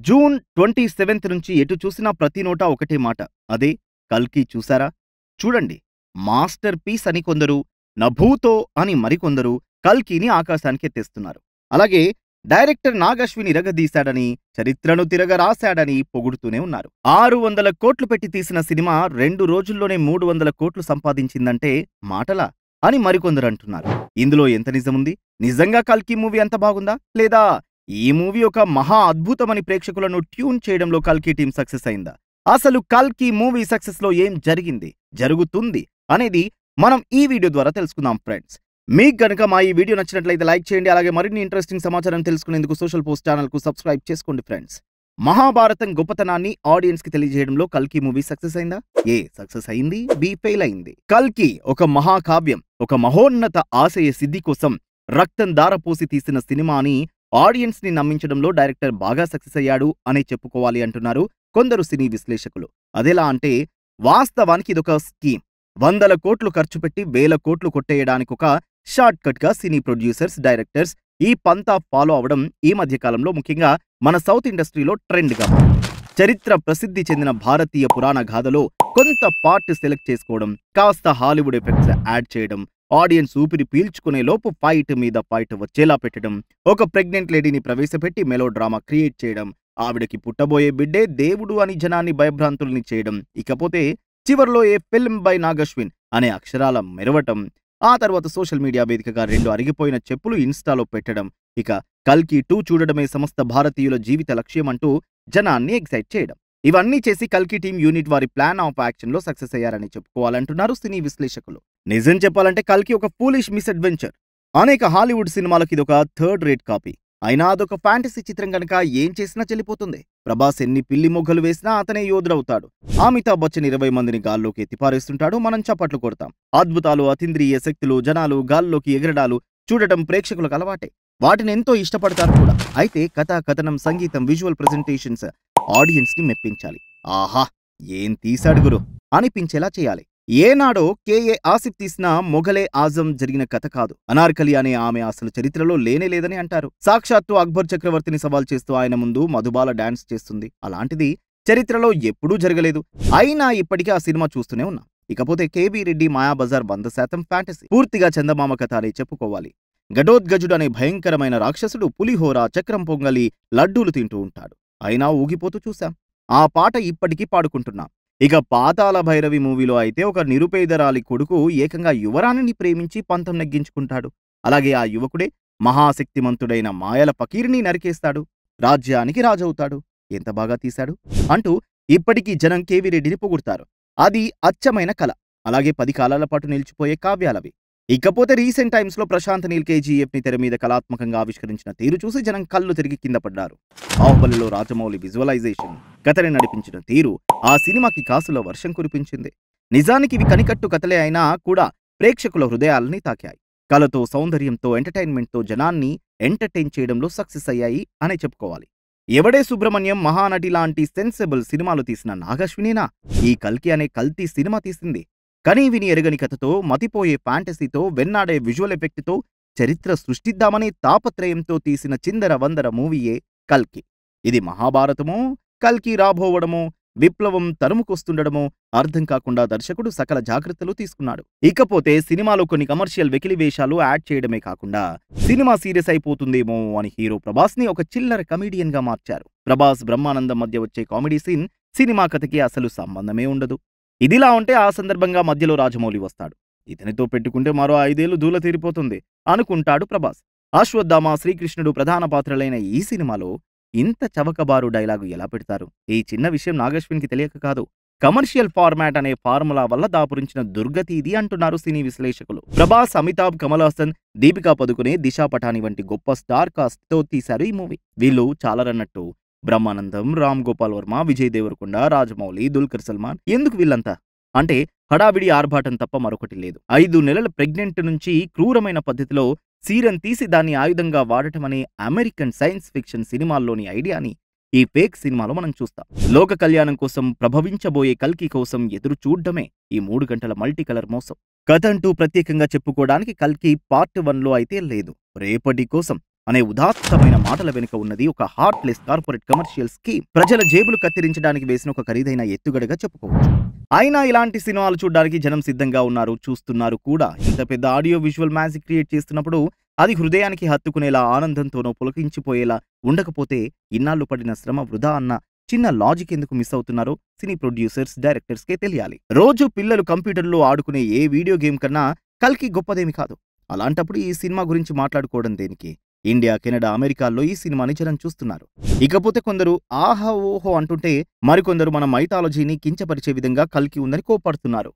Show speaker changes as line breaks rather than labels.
June 27 నుంచి ఎటు చూసినా ప్రతి నోటా ఒకటే మాట. అదే 'కల్కి' చూసారా? చూడండి. మాస్టర్ పీస్ అని కొందరు, నభూతో అని మరికొందరు 'కల్కి'ని ఆకాశానికెత్తేస్తున్నారు. అలాగే డైరెక్టర్ నాగశ్విన్ ఇరగదీశాడని, చరిత్రను తిరగరాశాడని పొగుడుతూనే ఉన్నారు. 600 కోట్లు పెట్టి తీసిన సినిమా 2 రోజుల్లోనే 300 కోట్లు సంపాదించిందంటే మాటలా? అని మరికొందరు అంటున్నారు. ఇందులో ఎంత నిజముంది? నిజంగా 'కల్కి' మూవీ అంత బాగుందా? లేదా ఈ మూవీ ఒక మహా అద్భుతమని ప్రేక్షకులను ట్యూన్ చేయడంలో 'కల్కి' టీం సక్సెస్ అయిందా? అసలు 'కల్కి' మూవీ సక్సెస్ లో ఏం జరిగింది, జరుగుతుంది అనేది మనం ఈ వీడియో ద్వారా తెలుసుకుందాం ఫ్రెండ్స్. మీకు గనుక మా ఈ వీడియో నచ్చినట్లయితే లైక్ చేయండి. అలాగే మరిన్ని ఇంట్రెస్టింగ్ సమాచారం తెలుసుకునేందుకు సోషల్ పోస్ట్ ఛానల్ కు సబ్స్క్రైబ్ చేసుకోండి ఫ్రెండ్స్. మహాభారతం గొప్పతనాన్ని ఆడియన్స్ కి తెలియజేయడంలో 'కల్కి' మూవీ సక్సెస్ అయిందా? ఏ సక్సెస్ అయింది, బి ఫెయిల్ అయింది. 'కల్కి' ఒక మహాకావ్యం, ఒక మహోన్నత ఆశయ సిద్ధి కోసం రక్తం దారపోసి తీసిన సినిమా అని ఆడియన్స్ ని నమ్మించడంలో డైరెక్టర్ బాగా సక్సెస్ అయ్యాడు అనే చెప్పుకోవాలి అంటున్నారు కొందరు సినీ విశ్లేషకులు. అదెలా అంటే వాస్తవానికి ఇదొక స్కీమ్. 100 కోట్లు ఖర్చు పెట్టి 1000 కోట్లు కొట్టేయడానికి ఒక షార్ట్ కట్ గా సినీ ప్రొడ్యూసర్స్, డైరెక్టర్స్ ఈ పంతా ఫాలో అవడం ఈ మధ్య కాలంలో ముఖ్యంగా మన సౌత్ ఇండస్ట్రీలో ట్రెండ్ గా మారింది. చరిత్ర ప్రసిద్ధి చెందిన భారతీయ పురాణ గాథలో కొంత పార్ట్ సెలెక్ట్ చేసుకోవడం, కాస్త హాలీవుడ్ ఎఫెక్ట్స్ యాడ్ చేయడం, ఆడియన్స్ ఊపిరి పీల్చుకునే లోపు ఫైట్ మీద ఫైట్ వచ్చేలా పెట్టడం, ఒక ప్రెగ్నెంట్ లేడీని ప్రవేశపెట్టి మెలో డ్రామా క్రియేట్ చేయడం, ఆవిడకి పుట్టబోయే బిడ్డే దేవుడు అని జనాన్ని భయభ్రాంతుల్ని చేయడం, ఇకపోతే చివర్లో ఏ ఫిల్మ్ బై నాగశ్విన్ అనే అక్షరాల మెరవటం, ఆ తర్వాత సోషల్ మీడియా వేదికగా 2 అరిగిపోయిన చెప్పులు ఇన్స్టాలో పెట్టడం, ఇక 'కల్కి 2' చూడడమే సమస్త భారతీయుల జీవిత లక్ష్యం అంటూ జనాన్ని ఎక్సైట్ చేయడం. ఇవన్నీ చేసి 'కల్కి' టీం యూనిట్ వారి ప్లాన్ ఆఫ్ యాక్షన్ లో సక్సెస్ అయ్యారని చెప్పుకోవాలంటున్నారు సినీ విశ్లేషకులు. నిజం చెప్పాలంటే 'కల్కి' ఒక ఫూలిష్ మిస్ అడ్వెంచర్. అనేక హాలీవుడ్ సినిమాలకు ఇదొక థర్డ్ రేట్ కాపీ. అయినా అదొక ఫ్యాంటసీ చిత్రం గనక ఏం చేసినా చెల్లిపోతుంది. ప్రభాస్ ఎన్ని పిల్లి మొగ్గలు వేసినా అతనే యోధుడవుతాడు. అమితాబ్ బచ్చన్ 20 మందిని గాల్లోకి ఎత్తిపారేస్తుంటాడు, మనం చప్పట్లు కొడతాం. అద్భుతాలు, అతీంద్రియ శక్తులు, జనాలు గాల్లోకి ఎగరడాలు చూడటం ప్రేక్షకులకు అలవాటే. వాటిని ఎంతో ఇష్టపడతారు కూడా. అయితే కథ, కథనం, సంగీతం, విజువల్ ప్రెజెంటేషన్స్ ఆడియన్స్ ని మెప్పించాలి. ఆహా ఏం తీశాడు గురు అనిపించేలా చేయాలి. ఏనాడో K.A. ఆసిఫ్ తీసిన మొఘలే ఆజం జరిగిన కథ కాదు. అనార్కలి అనే ఆమె అసలు చరిత్రలో లేనే లేదని అంటారు. సాక్షాత్తు అక్బర్ చక్రవర్తిని సవాల్ చేస్తూ ఆయన ముందు మధుబాల డాన్స్ చేస్తుంది. అలాంటిది చరిత్రలో ఎప్పుడూ జరగలేదు. అయినా ఇప్పటికీ ఆ సినిమా చూస్తూనే ఉన్నాం. ఇకపోతే K.V. రెడ్డి మాయాబజార్ 100% ఫ్యాంటసీ, పూర్తిగా చందమామ కథ అనే చెప్పుకోవాలి. ఘటోద్గజుడు అనే భయంకరమైన రాక్షసుడు పులిహోర, చక్రం పొంగలి, లడ్డూలు తింటూ ఉంటాడు. అయినా ఊగిపోతూ చూశాం. ఆ పాట ఇప్పటికీ పాడుకుంటున్నాం. ఇక పాతాళ భైరవి మూవీలో అయితే ఒక నిరుపేదరాలి కొడుకు ఏకంగా యువరాణిని ప్రేమించి పంతం నెగ్గించుకుంటాడు. అలాగే ఆ యువకుడే మహాశక్తిమంతుడైన మాయల ఫకీర్ని నరికేస్తాడు, రాజ్యానికి రాజవుతాడు. ఎంత బాగా తీశాడు అంటూ ఇప్పటికీ జనం K.V. రెడ్డిని పొగుడతారు. అది అచ్చమైన కళ. అలాగే 10 కాలాల పాటు నిలిచిపోయే కావ్యాలవి. ఇకపోతే రీసెంట్ టైమ్స్ లో ప్రశాంత్ నీల్ KGF ని తెర మీద కళాత్మకంగా ఆవిష్కరించిన తీరు చూసి జనం కళ్ళు తిరిగి కింద పడ్డారు. బాహుబలిలో రాజమౌళి విజువలైజేషన్, కథని నడిపించిన తీరు ఆ సినిమాకి కాసుల వర్షం కురిపించింది. నిజానికి ఇవి కనికట్టు కథలే అయినా కూడా ప్రేక్షకుల హృదయాలని తాకాయి. కళతో, సౌందర్యంతో, ఎంటర్టైన్మెంట్తో జనాన్ని ఎంటర్టైన్ చేయడంలో సక్సెస్ అయ్యాయి అనే చెప్పుకోవాలి. ఎవడే సుబ్రహ్మణ్యం, మహానటి లాంటి సెన్సిబుల్ సినిమాలు తీసిన నాగశ్వినేనా ఈ 'కల్కి' అనే కల్తీ సినిమా తీసింది? కనీ విని ఎరగని కథతో, మతిపోయే ఫ్యాంటసీతో, వెన్నాడే విజువల్ ఎఫెక్ట్తో చరిత్ర సృష్టిద్దామనే తాపత్రయంతో తీసిన చిందర వందర మూవీయే 'కల్కి'. ఇది మహాభారతమో, 'కల్కి' రాబోవడమో, విప్లవం తరుముకొస్తుండడమో అర్థం కాకుండా దర్శకుడు సకల జాగ్రత్తలు తీసుకున్నాడు. ఇకపోతే సినిమాలో కొన్ని కమర్షియల్ వెకిలి వేషాలు యాడ్ చేయడమే కాకుండా సినిమా సీరియస్ అయిపోతుందేమో అని హీరో ప్రభాస్ ని ఒక చిల్లర కమీడియన్ గా మార్చారు. ప్రభాస్, బ్రహ్మానందం మధ్య వచ్చే కామెడీ సీన్ సినిమా కథకి అసలు సంబంధమే ఉండదు. ఇదిలా ఉంటే ఆ సందర్భంగా మధ్యలో రాజమౌళి వస్తాడు. ఇతనితో పెట్టుకుంటే మరో 5 ఏళ్లు దూల తీరిపోతుంది అనుకుంటాడు ప్రభాస్. అశ్వత్థామ, శ్రీకృష్ణుడు ప్రధాన పాత్రలైన ఈ సినిమాలో ఇంత చవకబారు డైలాగు ఎలా పెడతారు? ఈ చిన్న విషయం నాగశ్విన్ కి తెలియక కాదు. కమర్షియల్ ఫార్మాట్ అనే ఫార్ములా వల్ల దాపురించిన దుర్గతి ఇది అంటున్నారు సినీ విశ్లేషకులు. ప్రభాస్, అమితాబ్, కమల్ హాసన్, దీపికా పదుకునే, దిశా పటాని వంటి గొప్ప స్టార్ కాస్ట్ తో తీశారు ఈ మూవీ. వీళ్ళు చాలరన్నట్టు బ్రహ్మానందం, రామ్ గోపాల్ వర్మ, విజయ్ దేవరకొండ, రాజమౌళి, దుల్కర్ సల్మాన్. ఎందుకు వీళ్ళంతా అంటే హడావిడి ఆర్భాటం తప్ప మరొకటి లేదు. 5 నెలల ప్రెగ్నెంట్ నుంచి క్రూరమైన పద్ధతిలో సీరం తీసి దాన్ని ఆయుధంగా వాడటం అనే అమెరికన్ సైన్స్ ఫిక్షన్ సినిమాల్లోని ఐడియాని ఈ ఫేక్ సినిమాలో మనం చూస్తాం. లోక కళ్యాణం కోసం ప్రభవించబోయే 'కల్కి' కోసం ఎదురు చూడ్డమే ఈ 3 గంటల మల్టీ కలర్ మోసం. కథ అంటూ ప్రత్యేకంగా చెప్పుకోవడానికి 'కల్కి' పార్ట్ 1లో అయితే లేదు. రేపటి కోసం అనే ఉదాత్తమైన మాటల వెనుక ఉన్నది ఒక హార్ట్లెస్ కార్పొరేట్ కమర్షియల్ స్కీమ్. ప్రజల జేబులు కత్తిరించడానికి వేసిన ఒక ఖరీదైన ఎత్తుగడగా చెప్పుకోవచ్చు. అయినా ఇలాంటి సినిమాలు చూడడానికి జనం సిద్ధంగా ఉన్నారు, చూస్తున్నారు కూడా. ఇంత పెద్ద ఆడియో విజువల్ మ్యాజిక్ క్రియేట్ చేస్తున్నప్పుడు అది హృదయానికి హత్తుకునేలా, ఆనందంతోనో పులకించిపోయేలా ఉండకపోతే ఇన్నాళ్లు పడిన శ్రమ వృధా అన్న చిన్న లాజిక్ ఎందుకు మిస్ అవుతున్నారో సినీ ప్రొడ్యూసర్స్, డైరెక్టర్స్కే తెలియాలి. రోజు పిల్లలు కంప్యూటర్లో ఆడుకునే ఏ వీడియో గేమ్ కన్నా కల్కి గొప్పదేమి కాదు. అలాంటప్పుడు ఈ సినిమా గురించి మాట్లాడుకోవడం దేనికి? ఇండియా, కెనడా, అమెరికాల్లో ఈ సినిమాని జనం చూస్తున్నారు. ఇకపోతే కొందరు ఆహా ఓహో అంటుంటే మరికొందరు మన మైథాలజీని కించపరిచే విధంగా కల్కి ఉందని కోపడుతున్నారు.